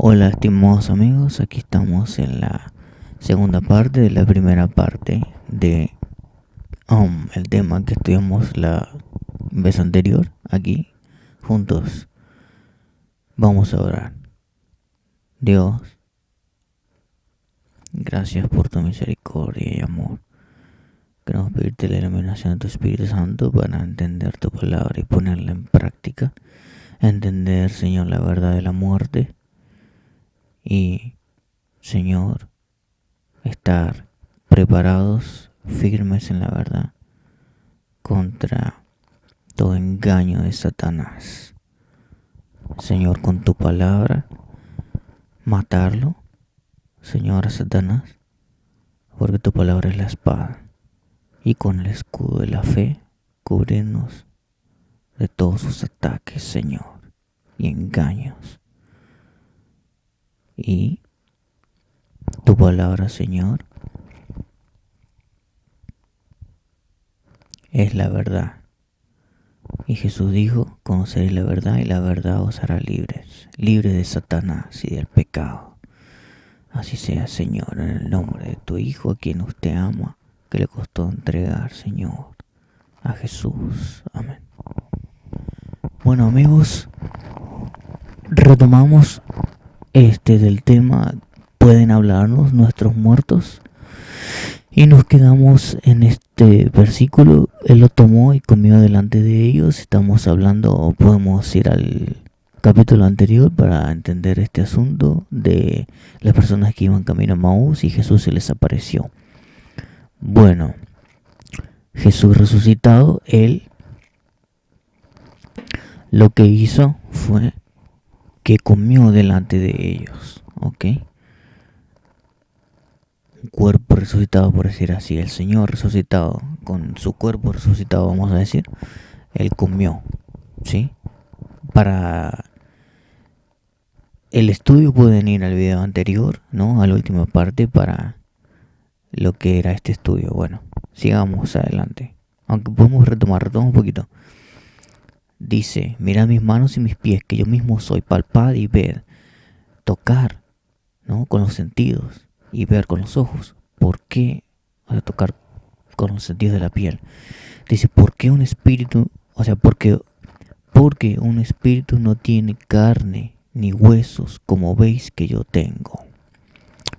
Hola estimados amigos, aquí estamos en la segunda parte de la primera parte de el tema que estudiamos la vez anterior. Aquí, juntos, vamos a orar. Dios, gracias por tu misericordia y amor. Queremos pedirte la iluminación de tu Espíritu Santo para entender tu palabra y ponerla en práctica. Entender, Señor, la verdad de la muerte y, Señor, estar preparados, firmes en la verdad, contra todo engaño de Satanás. Señor, con tu palabra, matarlo, Señor, a Satanás, porque tu palabra es la espada, y con el escudo de la fe, cubrirnos de todos sus ataques, Señor, y engaños. Y tu palabra, Señor, es la verdad. Y Jesús dijo, conoceréis la verdad y la verdad os hará libres de Satanás y del pecado. Así sea, Señor, en el nombre de tu Hijo, a quien usted ama, que le costó entregar, Señor, a Jesús. Amén. Bueno, amigos, retomamos del tema, ¿pueden hablarnos nuestros muertos? Y nos quedamos en este versículo. Él lo tomó y comió delante de ellos. Estamos hablando, podemos ir al capítulo anterior para entender este asunto de las personas que iban camino a Maús y Jesús se les apareció. Bueno, Jesús resucitado, él lo que hizo fue que comió delante de ellos, ¿ok? Cuerpo resucitado, por decir así, el Señor resucitado, con su cuerpo resucitado, vamos a decir, Él comió, ¿sí? Para el estudio pueden ir al video anterior, ¿no? A la última parte para lo que era este estudio. Bueno, sigamos adelante, aunque podemos retomar un poquito. Dice, mirad mis manos y mis pies, que yo mismo soy, palpad y ved, tocar, ¿no? Con los sentidos y ver con los ojos. ¿Por qué? Tocar con los sentidos de la piel. Dice, ¿por qué un espíritu? O sea, porque un espíritu no tiene carne ni huesos, como veis que yo tengo.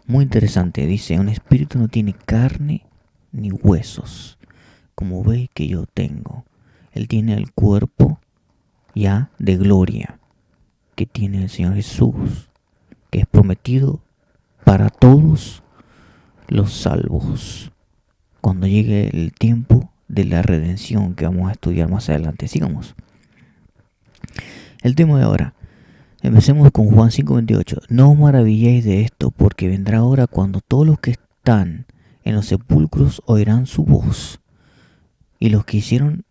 Muy interesante, dice, un espíritu no tiene carne ni huesos, como veis que yo tengo. Él tiene el cuerpo ya de gloria que tiene el Señor Jesús, que es prometido para todos los salvos cuando llegue el tiempo de la redención que vamos a estudiar más adelante. Sigamos. El tema de ahora. Empecemos con Juan 5:28. No os maravilléis de esto, porque vendrá hora cuando todos los que están en los sepulcros oirán su voz. Y los que hicieron,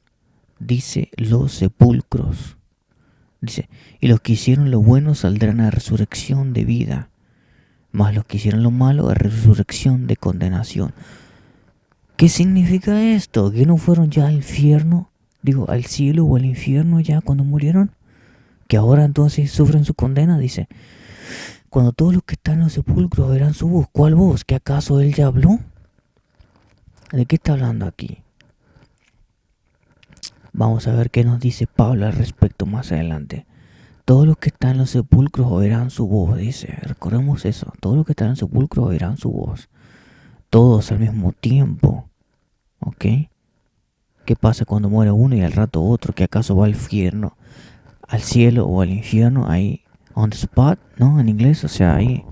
dice, los sepulcros. Dice, y los que hicieron lo bueno saldrán a resurrección de vida, mas los que hicieron lo malo a resurrección de condenación. ¿Qué significa esto? ¿Que no fueron ya al infierno? Digo, al cielo o al infierno ya cuando murieron. Que ahora entonces sufren su condena, dice. Cuando todos los que están en los sepulcros verán su voz. ¿Cuál voz? ¿Que acaso él ya habló? ¿De qué está hablando aquí? Vamos a ver qué nos dice Pablo al respecto más adelante. Todos los que están en los sepulcros oirán su voz, dice. Recordemos eso. Todos los que están en los sepulcros oirán su voz. Todos al mismo tiempo. ¿Ok? ¿Qué pasa cuando muere uno y al rato otro? ¿Que acaso va al infierno, al cielo o al infierno? Ahí, on the spot, ¿no? En inglés, o sea, ahí,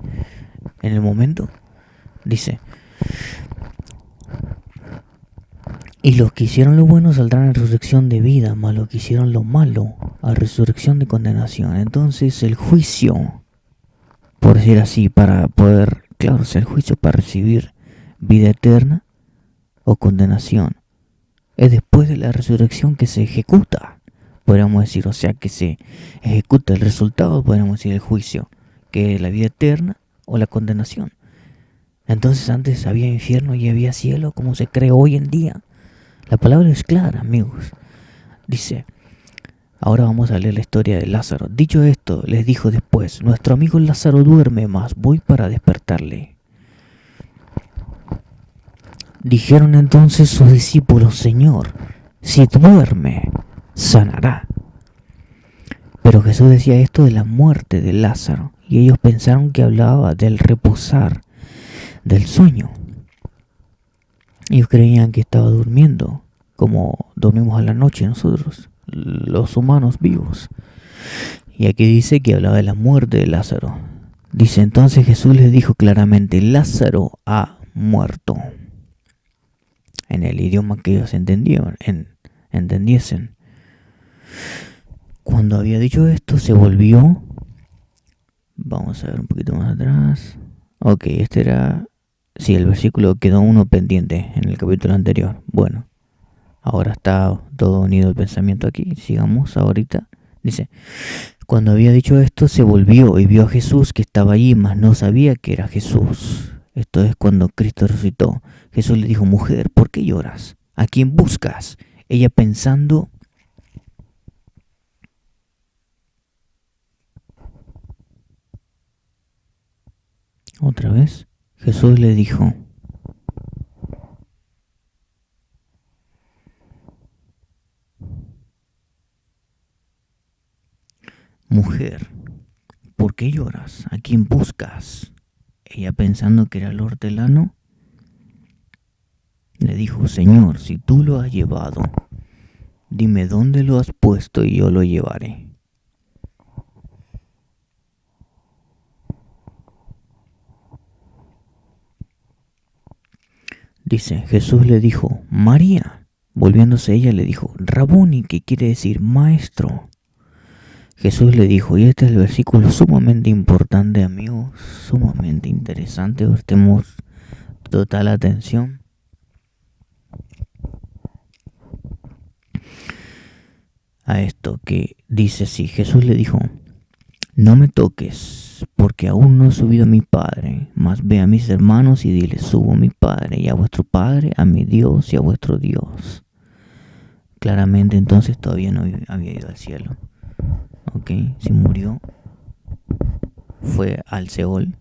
en el momento. Dice, y los que hicieron lo bueno saldrán a resurrección de vida, mas los que hicieron lo malo a resurrección de condenación. Entonces el juicio, por decir así, para poder, claro, o sea, el juicio para recibir vida eterna o condenación, es después de la resurrección que se ejecuta, podríamos decir, o sea, que se ejecuta el resultado, podríamos decir, el juicio, que es la vida eterna o la condenación. Entonces antes había infierno y había cielo, como se cree hoy en día. La palabra es clara, amigos. Dice, Ahora vamos a leer la historia de Lázaro. Dicho esto, les dijo después: nuestro amigo Lázaro duerme, mas voy para despertarle. Dijeron entonces sus discípulos: Señor, si duerme, sanará. Pero Jesús decía esto de la muerte de Lázaro, y ellos pensaron que hablaba del reposar, del sueño. Ellos creían que estaba durmiendo, como dormimos a la noche nosotros, los humanos vivos. Y aquí dice que hablaba de la muerte de Lázaro. Dice: entonces Jesús les dijo claramente: Lázaro ha muerto. En el idioma que ellos entendiesen. Cuando había dicho esto, se volvió. Vamos a ver un poquito más atrás. Ok, este era... Sí, el versículo quedó uno pendiente en el capítulo anterior. Bueno, ahora está todo unido el pensamiento aquí. Sigamos ahorita. Dice: cuando había dicho esto, se volvió y vio a Jesús que estaba allí, mas no sabía que era Jesús. Esto es cuando Cristo resucitó. Jesús le dijo: mujer, ¿por qué lloras? ¿A quién buscas? Ella pensando... Otra vez, Jesús le dijo: mujer, ¿por qué lloras? ¿A quién buscas? Ella pensando que era el hortelano, le dijo: Señor, si tú lo has llevado, dime dónde lo has puesto y yo lo llevaré. Dice: Jesús le dijo: María. Volviéndose ella le dijo: Raboni, que quiere decir maestro. Jesús le dijo, y este es el versículo sumamente importante, amigos, sumamente interesante, prestemos total atención. A esto que dice así: Jesús le dijo: no me toques, porque aún no he subido a mi Padre, mas ve a mis hermanos y dile: subo a mi Padre y a vuestro Padre, a mi Dios y a vuestro Dios. Claramente entonces todavía no había ido al cielo. Ok, si murió, fue al Seol,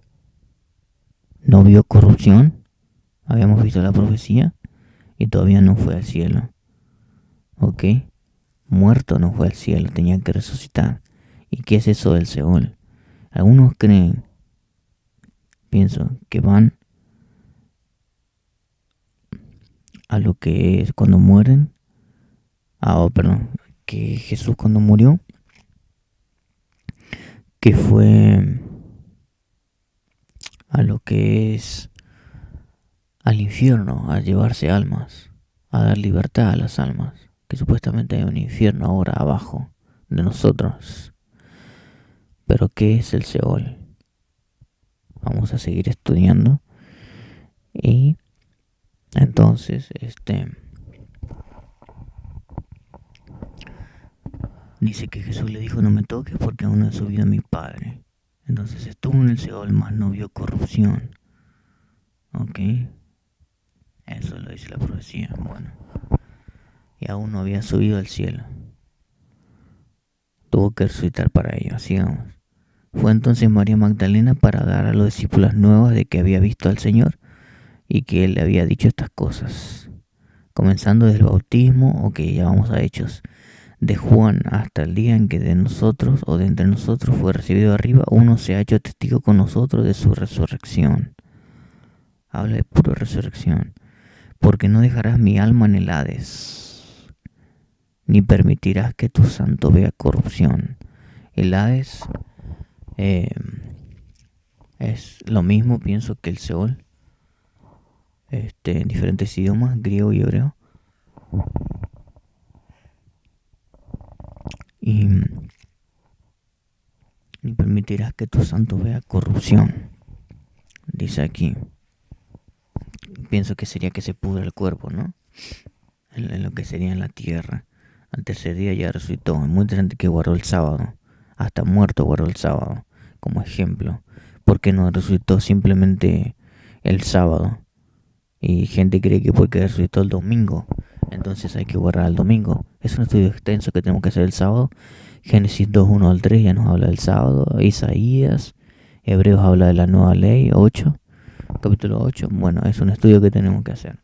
no vio corrupción, habíamos visto la profecía, y todavía no fue al cielo. Ok, muerto no fue al cielo, tenía que resucitar. ¿Y qué es eso del Seol? Algunos creen, pienso, que van a lo que es cuando mueren. Que Jesús cuando murió, que fue a lo que es al infierno, a llevarse almas, a dar libertad a las almas, que supuestamente hay un infierno ahora abajo de nosotros. Pero ¿qué es el Seol? Vamos a seguir estudiando. Y entonces, dice que Jesús le dijo: no me toques porque aún no he subido a mi Padre. Entonces estuvo en el Seol, mas no vio corrupción. Ok, eso lo dice la profecía. Bueno, y aún no había subido al cielo. Tuvo que resucitar para ello. Sigamos. Fue entonces María Magdalena para dar a los discípulos nuevas de que había visto al Señor y que Él le había dicho estas cosas, comenzando desde el bautismo, ya vamos a Hechos, de Juan hasta el día en que de nosotros o de entre nosotros fue recibido arriba, uno se ha hecho testigo con nosotros de su resurrección. Habla de pura resurrección. Porque no dejarás mi alma en el Hades, ni permitirás que tu santo vea corrupción. El Hades es lo mismo, pienso, que el Seol, en diferentes idiomas, griego y hebreo. Y ni permitirás que tu santo vea corrupción. Dice aquí. Pienso que sería que se pudra el cuerpo, ¿no? En lo que sería en la tierra. Al tercer día ya resucitó. Es muy interesante que guardó el sábado. Hasta muerto guardó el sábado, como ejemplo. ¿Por qué no resucitó simplemente el sábado? Y gente cree que porque resucitó el domingo, entonces hay que borrar el domingo. Es un estudio extenso que tenemos que hacer el sábado. Génesis 2:1 al 3 ya nos habla del sábado. Isaías, Hebreos habla de la nueva ley, 8, capítulo 8. Bueno, es un estudio que tenemos que hacer.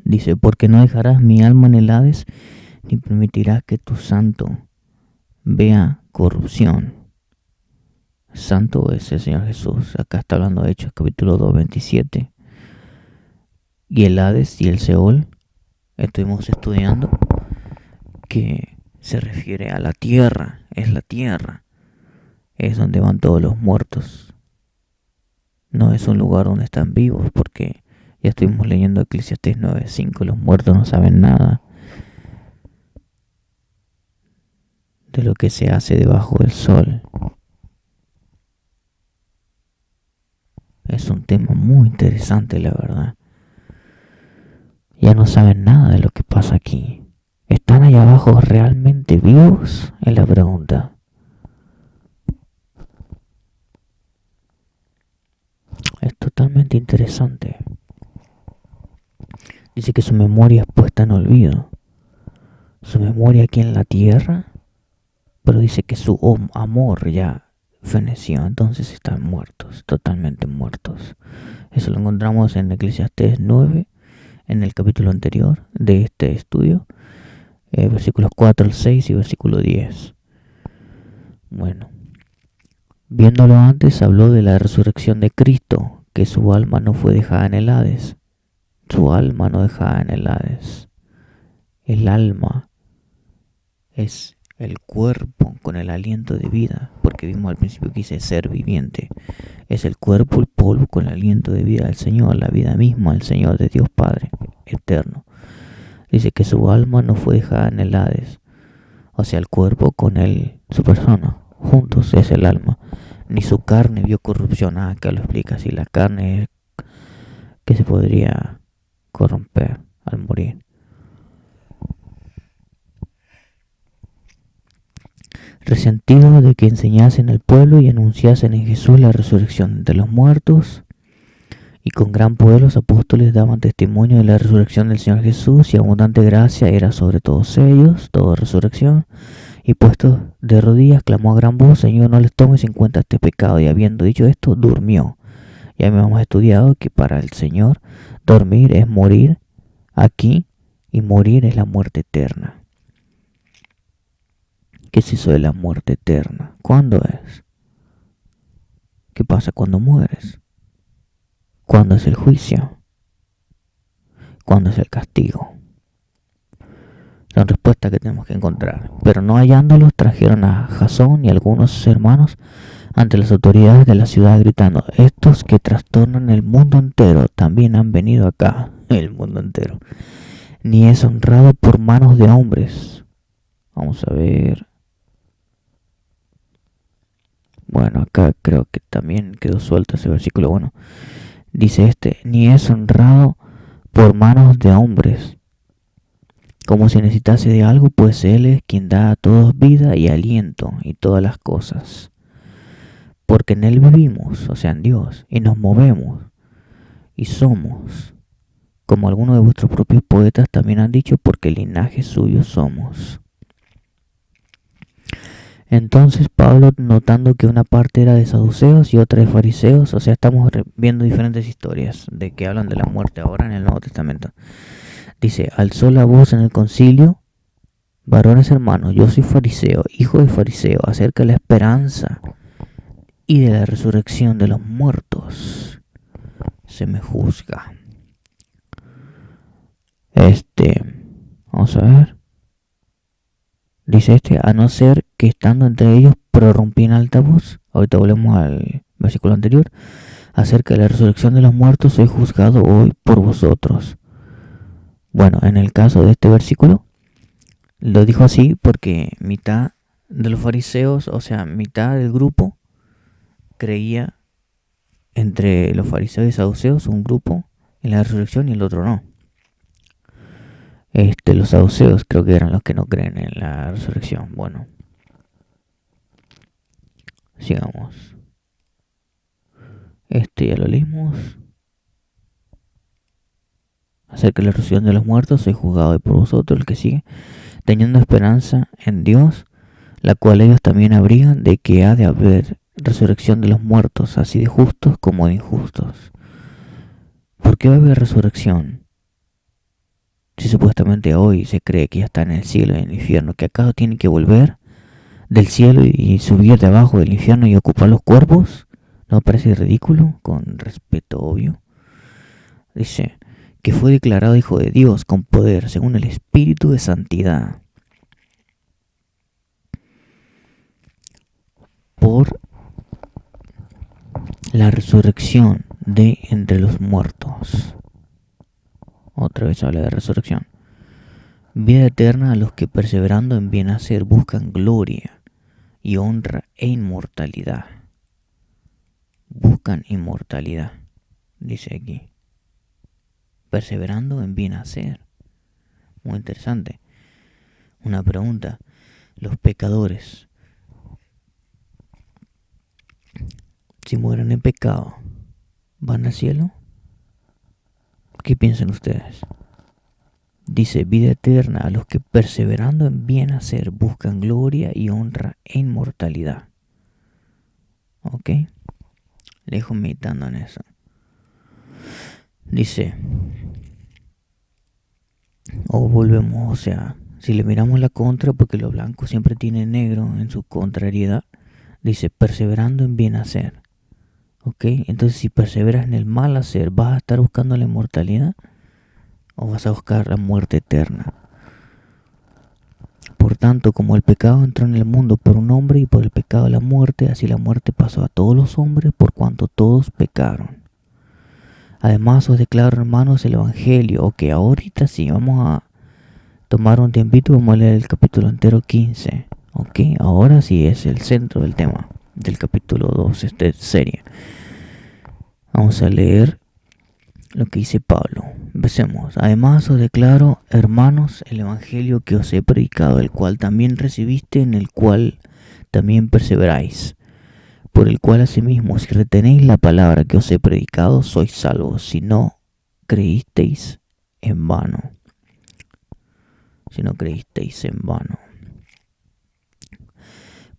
Dice, porque no dejarás mi alma en el Hades, ni permitirás que tu santo vea corrupción. Santo es el Señor Jesús. Acá está hablando de Hechos, capítulo 2, 27. Y el Hades y el Seol, estuvimos estudiando que se refiere a la tierra. Es la tierra. Es donde van todos los muertos. No es un lugar donde están vivos, porque ya estuvimos leyendo Eclesiastés 9:5. Los muertos no saben nada de lo que se hace debajo del sol. Es un tema muy interesante, la verdad. Ya no saben nada de lo que pasa aquí. ¿Están allá abajo realmente vivos? Es la pregunta. Es totalmente interesante. Dice que su memoria es puesta en olvido. Su memoria aquí en la tierra, pero dice que su amor ya feneció, entonces están muertos, totalmente muertos. Eso lo encontramos en Eclesiastés 9, en el capítulo anterior de este estudio, versículos 4 al 6 y versículo 10. Bueno, viéndolo antes, habló de la resurrección de Cristo, que su alma no fue dejada en el Hades. Su alma no dejada en el Hades. El alma es el cuerpo con el aliento de vida, porque vimos al principio que dice ser viviente. Es el cuerpo, el polvo con el aliento de vida del Señor, la vida misma del Señor, de Dios Padre eterno. Dice que su alma no fue dejada en el Hades, o sea, el cuerpo con él, su persona, juntos es el alma. Ni su carne vio corrupción. Acá lo explica, si la carne es que se podría corromper al morir. Resentido de que enseñasen al pueblo y anunciasen en Jesús la resurrección de los muertos, y con gran poder los apóstoles daban testimonio de la resurrección del Señor Jesús, y abundante gracia era sobre todos ellos, toda resurrección. Y puesto de rodillas clamó a gran voz, Señor, no les tomes en cuenta este pecado. Y habiendo dicho esto, durmió. Ya hemos estudiado que para el Señor dormir es morir aquí, y morir es la muerte eterna. ¿Qué es eso de la muerte eterna? ¿Cuándo es? ¿Qué pasa cuando mueres? ¿Cuándo es el juicio? ¿Cuándo es el castigo? Son respuestas que tenemos que encontrar. Pero no hallándolos, trajeron a Jasón y algunos hermanos ante las autoridades de la ciudad gritando, estos que trastornan el mundo entero también han venido acá. El mundo entero. Ni es honrado por manos de hombres. Vamos a ver. Bueno, acá creo que también quedó suelto ese versículo. Bueno, dice ni es honrado por manos de hombres. Como si necesitase de algo, pues Él es quien da a todos vida y aliento y todas las cosas. Porque en Él vivimos, o sea, en Dios, y nos movemos, y somos. Como algunos de vuestros propios poetas también han dicho, porque el linaje suyo somos. Entonces Pablo, notando que una parte era de saduceos y otra de fariseos, o sea, estamos viendo diferentes historias de que hablan de la muerte ahora en el Nuevo Testamento. Dice, alzó la voz en el concilio, varones hermanos, yo soy fariseo, hijo de fariseo, acerca de la esperanza y de la resurrección de los muertos se me juzga. Vamos a ver. Dice a no ser que estando entre ellos prorrumpí en alta voz. Ahorita volvemos al versículo anterior. Acerca de la resurrección de los muertos soy juzgado hoy por vosotros. Bueno, en el caso de este versículo, lo dijo así porque mitad de los fariseos, o sea, mitad del grupo, creía entre los fariseos y saduceos, un grupo en la resurrección y el otro no. Los saduceos creo que eran los que no creen en la resurrección. Bueno, sigamos. Ya lo leímos. acerca de la resurrección de los muertos, soy juzgado hoy por vosotros, el que sigue, teniendo esperanza en Dios, la cual ellos también abrigan de que ha de haber resurrección de los muertos, así de justos como de injustos. ¿Por qué va a haber resurrección? Si supuestamente hoy se cree que ya está en el cielo y en el infierno, ¿que acaso tiene que volver del cielo y subir de abajo del infierno y ocupar los cuerpos? ¿No me parece ridículo? Con respeto obvio. Dice que fue declarado hijo de Dios con poder según el Espíritu de Santidad por la resurrección de entre los muertos. Otra vez habla de resurrección. Vida eterna a los que perseverando en bien hacer buscan gloria y honra e inmortalidad. Buscan inmortalidad, dice aquí. Perseverando en bien hacer. Muy interesante. Una pregunta. Los pecadores, si mueren en pecado, ¿van al cielo? ¿Qué piensan ustedes? Dice vida eterna a los que perseverando en bien hacer buscan gloria y honra e inmortalidad. ¿Ok? Le dejo meditando en eso. Dice, volvemos, o sea, si le miramos la contra, porque lo blanco siempre tiene negro en su contrariedad, dice perseverando en bien hacer. ¿Ok? Entonces si perseveras en el mal hacer, ¿vas a estar buscando la inmortalidad o vas a buscar la muerte eterna? Por tanto, como el pecado entró en el mundo por un hombre y por el pecado la muerte, así la muerte pasó a todos los hombres por cuanto todos pecaron. Además os declaro, hermanos, el Evangelio. Ok, ahorita sí, vamos a tomar un tiempito, vamos a leer el capítulo entero 15. Ok, ahora sí es el centro del tema del capítulo 2, esta serie. Vamos a leer lo que dice Pablo. Empecemos. Además os declaro, hermanos, el Evangelio que os he predicado, el cual también recibiste, en el cual también perseveráis, por el cual asimismo, si retenéis la palabra que os he predicado, sois salvos, si no creísteis en vano. Si no creísteis en vano.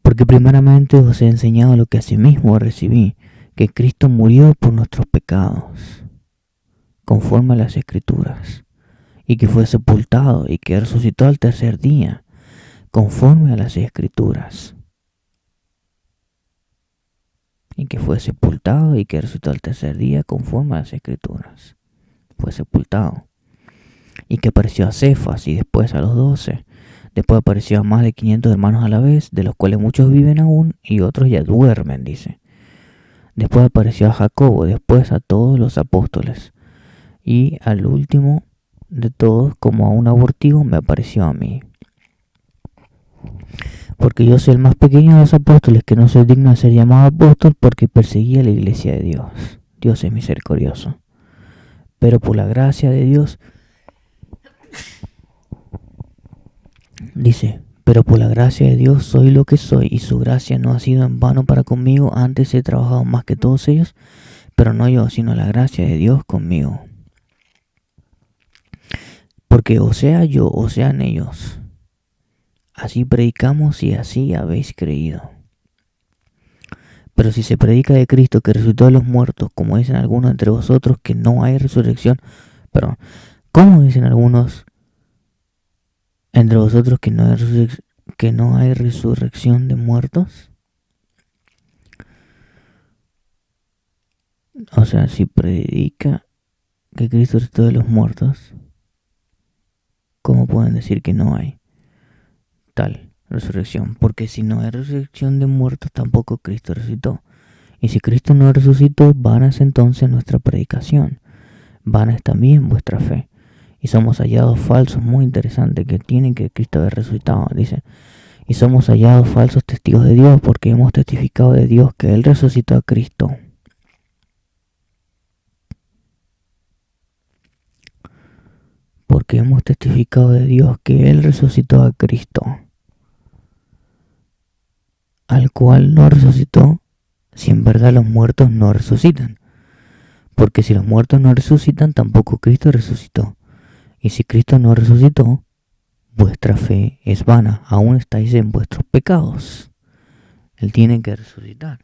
Porque primeramente os he enseñado lo que asimismo recibí, que Cristo murió por nuestros pecados, conforme a las Escrituras, y que fue sepultado y que resucitó al tercer día, conforme a las Escrituras. Y que fue sepultado y que resucitó al tercer día, conforme a las Escrituras. Fue sepultado. Y que apareció a Cefas y después a los 12. Después apareció a más de 500 hermanos a la vez, de los cuales muchos viven aún y otros ya duermen, dice. Después apareció a Jacobo, después a todos los apóstoles. Y al último de todos, como a un abortivo, me apareció a mí. Porque yo soy el más pequeño de los apóstoles, que no soy digno de ser llamado apóstol, porque perseguía la iglesia de Dios. Dios es misericordioso. Pero por la gracia de Dios, dice, pero por la gracia de Dios soy lo que soy, y su gracia no ha sido en vano para conmigo. Antes he trabajado más que todos ellos, pero no yo, sino la gracia de Dios conmigo. Porque o sea yo, o sean ellos, así predicamos y así habéis creído. Pero si se predica de Cristo que resucitó de los muertos, como dicen algunos entre vosotros que no hay resurrección, perdón, ¿cómo dicen algunos entre vosotros que no hay resurrección de muertos? O sea, si predica que Cristo resucitó de los muertos, ¿cómo pueden decir que no hay tal resurrección? Porque si no hay resurrección de muertos, tampoco Cristo resucitó. Y si Cristo no resucitó, vana es entonces nuestra predicación, vana es también vuestra fe. Y somos hallados falsos, muy interesante, que tienen que Cristo haber resucitado, dice. Y somos hallados falsos testigos de Dios, porque hemos testificado de Dios que Él resucitó a Cristo. Porque hemos testificado de Dios que Él resucitó a Cristo, al cual no resucitó, si en verdad los muertos no resucitan. Porque si los muertos no resucitan, tampoco Cristo resucitó. Y si Cristo no resucitó, vuestra fe es vana, aún estáis en vuestros pecados. Él tiene que resucitar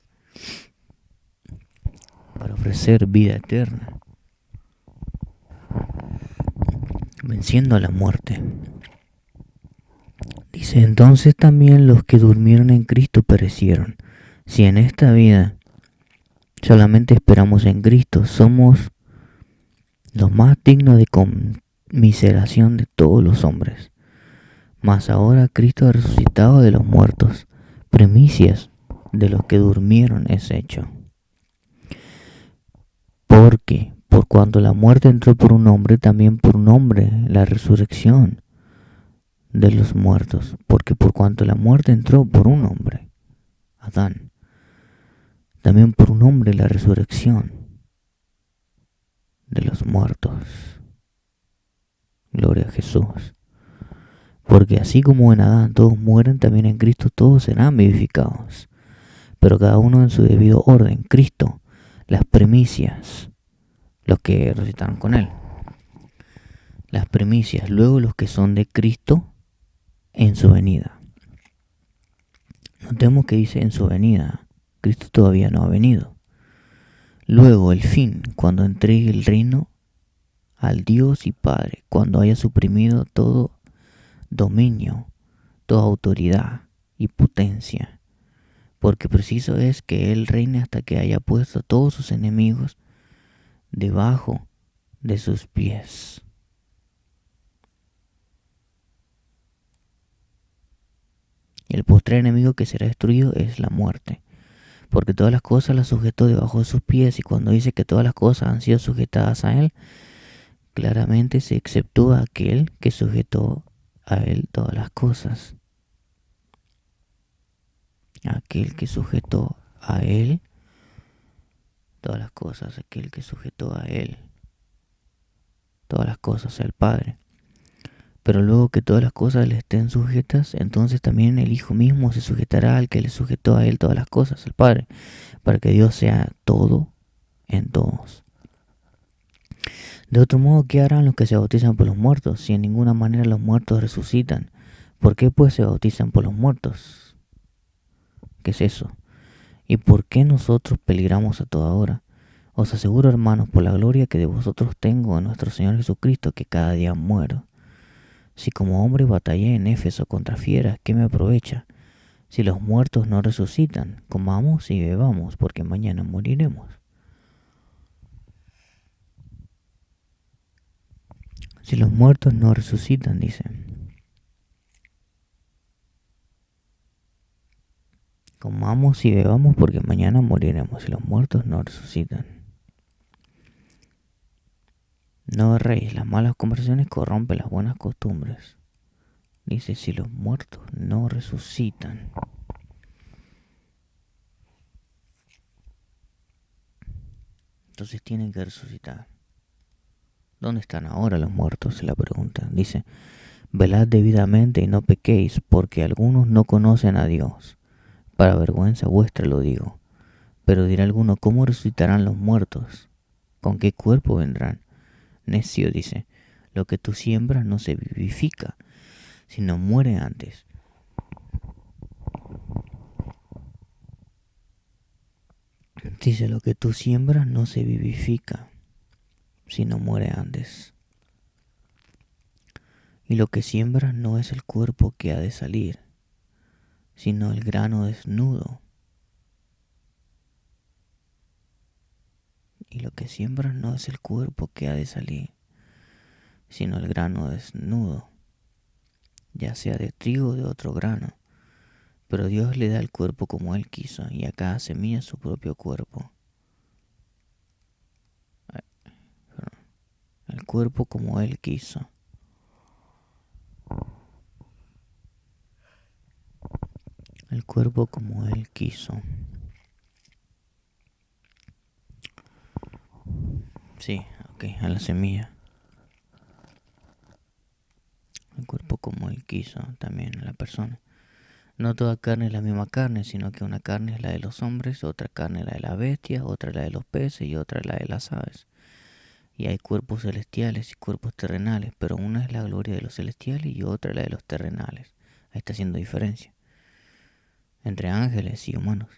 para ofrecer vida eterna, venciendo a la muerte. Dice, entonces también los que durmieron en Cristo perecieron. Si en esta vida solamente esperamos en Cristo, somos los más dignos de conmiseración de todos los hombres. Mas ahora Cristo ha resucitado de los muertos, primicias de los que durmieron es hecho. Porque, por cuanto la muerte entró por un hombre, también por un hombre la resurrección de los muertos. Porque por cuanto la muerte entró por un hombre, Adán, también por un hombre la resurrección de los muertos. Gloria a Jesús. Porque así como en Adán todos mueren, también en Cristo todos serán vivificados. Pero cada uno en su debido orden. Cristo, las primicias, los que resucitaron con Él. Las primicias, luego los que son de Cristo en su venida. Notemos que dice en su venida. Cristo todavía no ha venido. Luego el fin, cuando entregue el reino al Dios y Padre, cuando haya suprimido todo dominio, toda autoridad y potencia, porque preciso es que Él reine hasta que haya puesto a todos sus enemigos debajo de sus pies. Y el postrer enemigo que será destruido es la muerte, porque todas las cosas las sujetó debajo de sus pies, y cuando dice que todas las cosas han sido sujetadas a Él, claramente se exceptúa aquel que sujetó a Él todas las cosas. Aquel que sujetó a Él todas las cosas, aquel que sujetó a Él todas las cosas, al Padre. Pero luego que todas las cosas le estén sujetas, entonces también el Hijo mismo se sujetará al que le sujetó a Él todas las cosas, al Padre, para que Dios sea todo en todos. De otro modo, ¿qué harán los que se bautizan por los muertos, si en ninguna manera los muertos resucitan? ¿Por qué pues se bautizan por los muertos? ¿Qué es eso? ¿Y por qué nosotros peligramos a toda hora? Os aseguro, hermanos, por la gloria que de vosotros tengo en nuestro Señor Jesucristo, que cada día muero. Si como hombre batallé en Éfeso contra fieras, ¿qué me aprovecha? Si los muertos no resucitan, comamos y bebamos, porque mañana moriremos. Si los muertos no resucitan, dice. Comamos y bebamos, porque mañana moriremos, si los muertos no resucitan. No erréis, las malas conversaciones corrompen las buenas costumbres. Dice, si los muertos no resucitan. Entonces tienen que resucitar. ¿Dónde están ahora los muertos? Se la pregunta. Dice, velad debidamente y no pequéis, porque algunos no conocen a Dios. Para vergüenza vuestra lo digo. Pero dirá alguno, ¿cómo resucitarán los muertos? ¿Con qué cuerpo vendrán? Necio, dice, lo que tú siembras no se vivifica, sino muere antes. Dice, lo que tú siembras no se vivifica, sino muere antes. Y lo que siembras no es el cuerpo que ha de salir, sino el grano desnudo. Y lo que siembras no es el cuerpo que ha de salir, sino el grano desnudo, ya sea de trigo o de otro grano. Pero Dios le da el cuerpo como Él quiso, y a cada semilla su propio cuerpo. El cuerpo como Él quiso. El cuerpo como Él quiso. Sí, ok, a la semilla. El cuerpo como Él quiso también a la persona. No toda carne es la misma carne, sino que una carne es la de los hombres, otra carne es la de las bestias, otra es la de los peces y otra es la de las aves. Y hay cuerpos celestiales y cuerpos terrenales, pero una es la gloria de los celestiales y otra la de los terrenales. Ahí está haciendo diferencia entre ángeles y humanos.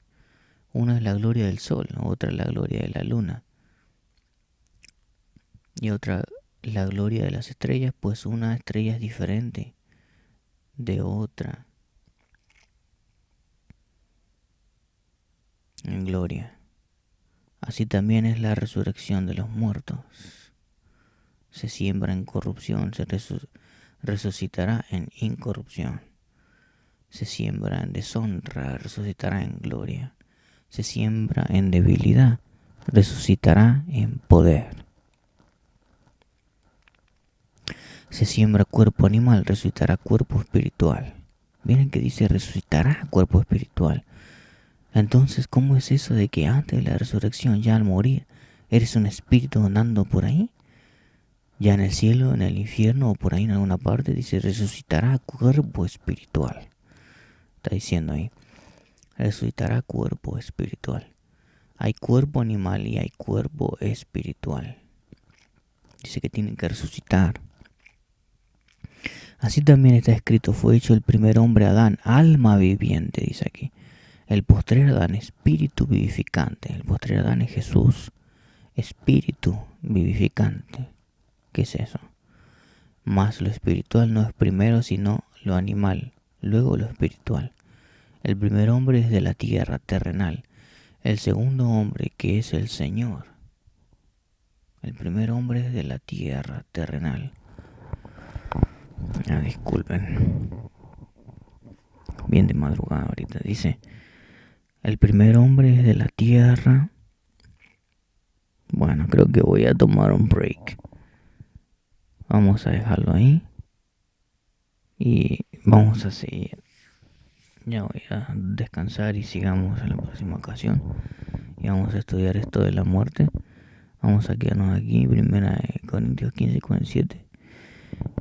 Una es la gloria del sol, otra es la gloria de la luna y otra la gloria de las estrellas, pues una estrella es diferente de otra en gloria. Así también es la resurrección de los muertos. Se siembra en corrupción, se resucitará en incorrupción. Se siembra en deshonra, resucitará en gloria. Se siembra en debilidad, resucitará en poder. Se siembra cuerpo animal, resucitará cuerpo espiritual. Miren que dice resucitará cuerpo espiritual. Entonces, ¿cómo es eso de que antes de la resurrección, ya al morir, eres un espíritu andando por ahí? Ya en el cielo, en el infierno o por ahí en alguna parte dice resucitará cuerpo espiritual. Está diciendo ahí, resucitará cuerpo espiritual. Hay cuerpo animal y hay cuerpo espiritual. Dice que tienen que resucitar. Así también está escrito, fue hecho el primer hombre Adán, alma viviente, dice aquí. El postrer Adán, espíritu vivificante. El postrer Adán es Jesús, espíritu vivificante. ¿Qué es eso? Mas lo espiritual no es primero sino lo animal, luego lo espiritual. El primer hombre es de la tierra terrenal, el segundo hombre que es el Señor. El primer hombre es de la tierra terrenal. Disculpen. Bien de madrugada ahorita. Dice, el primer hombre es de la tierra. Bueno, creo que voy a tomar un break. Vamos a dejarlo ahí. Y vamos a seguir. Ya voy a descansar y sigamos en la próxima ocasión. Y vamos a estudiar esto de la muerte. Vamos a quedarnos aquí, primera de Corintios 15 y 47.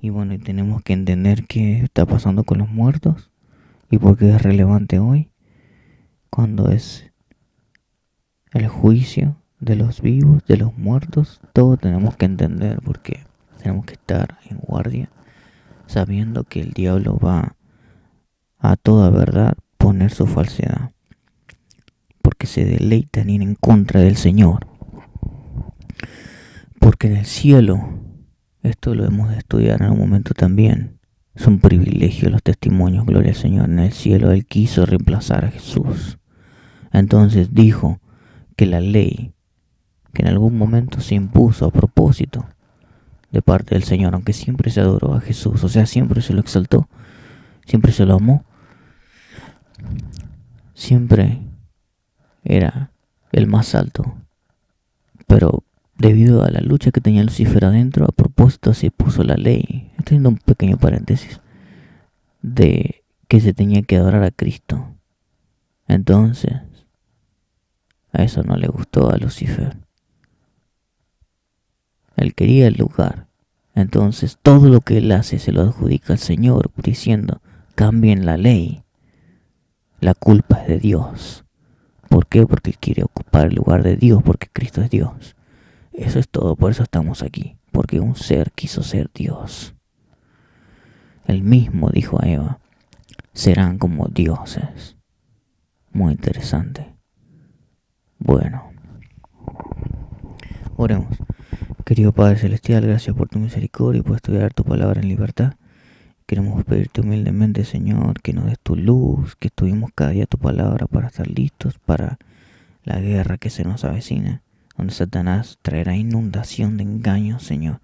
Y bueno, y tenemos que entender qué está pasando con los muertos y por qué es relevante hoy, cuando es el juicio de los vivos, de los muertos. Todo tenemos que entender porque tenemos que estar en guardia, sabiendo que el diablo va a toda verdad poner su falsedad, porque se deleita en ir en contra del Señor. Porque en el cielo, esto lo hemos de estudiar en un momento también, es un privilegio los testimonios, gloria al Señor. En el cielo Él quiso reemplazar a Jesús. Entonces dijo que la ley, que en algún momento se impuso a propósito de parte del Señor, aunque siempre se adoró a Jesús, o sea, siempre se lo exaltó, siempre se lo amó, siempre era el más alto, pero debido a la lucha que tenía Lucifer adentro, a propósito se puso la ley. Estoy haciendo un pequeño paréntesis de que se tenía que adorar a Cristo. Entonces, a eso no le gustó a Lucifer. Él quería el lugar. Entonces, todo lo que él hace se lo adjudica al Señor, diciendo, cambien la ley. La culpa es de Dios. ¿Por qué? Porque él quiere ocupar el lugar de Dios, porque Cristo es Dios. Eso es todo, por eso estamos aquí, porque un ser quiso ser Dios. Él mismo dijo a Eva, serán como dioses. Muy interesante. Bueno, oremos. Querido Padre Celestial, gracias por tu misericordia y por estudiar tu palabra en libertad. Queremos pedirte humildemente, Señor, que nos des tu luz, que estudimos cada día tu palabra para estar listos para la guerra que se nos avecina, donde Satanás traerá inundación de engaños, Señor.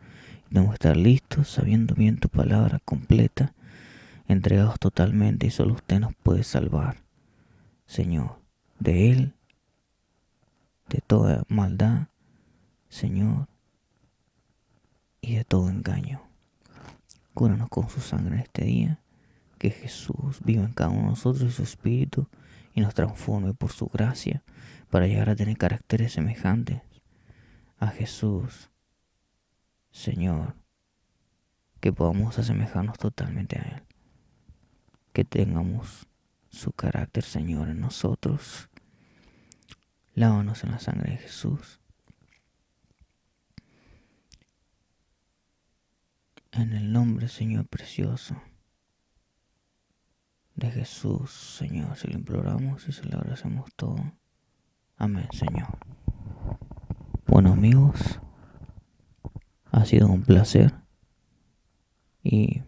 Debemos estar listos, sabiendo bien tu palabra completa, entregados totalmente, y solo usted nos puede salvar, Señor, de él, de toda maldad, Señor, y de todo engaño. Cúranos con su sangre en este día, que Jesús viva en cada uno de nosotros y su espíritu, y nos transforme por su gracia, para llegar a tener caracteres semejantes a Jesús, Señor, que podamos asemejarnos totalmente a Él, que tengamos su carácter, Señor, en nosotros. Lávanos en la sangre de Jesús En el nombre, Señor precioso, de Jesús, Señor, se lo imploramos y se lo agradecemos todo. Amén, Señor. Bueno, amigos, ha sido un placer y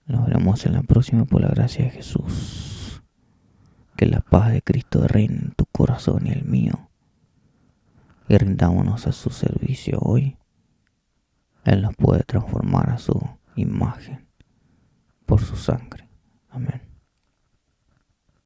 nos veremos en la próxima por la gracia de Jesús. Que la paz de Cristo reine en tu corazón y el mío. Y rindámonos a su servicio hoy. Él nos puede transformar a su imagen por su sangre. Amén.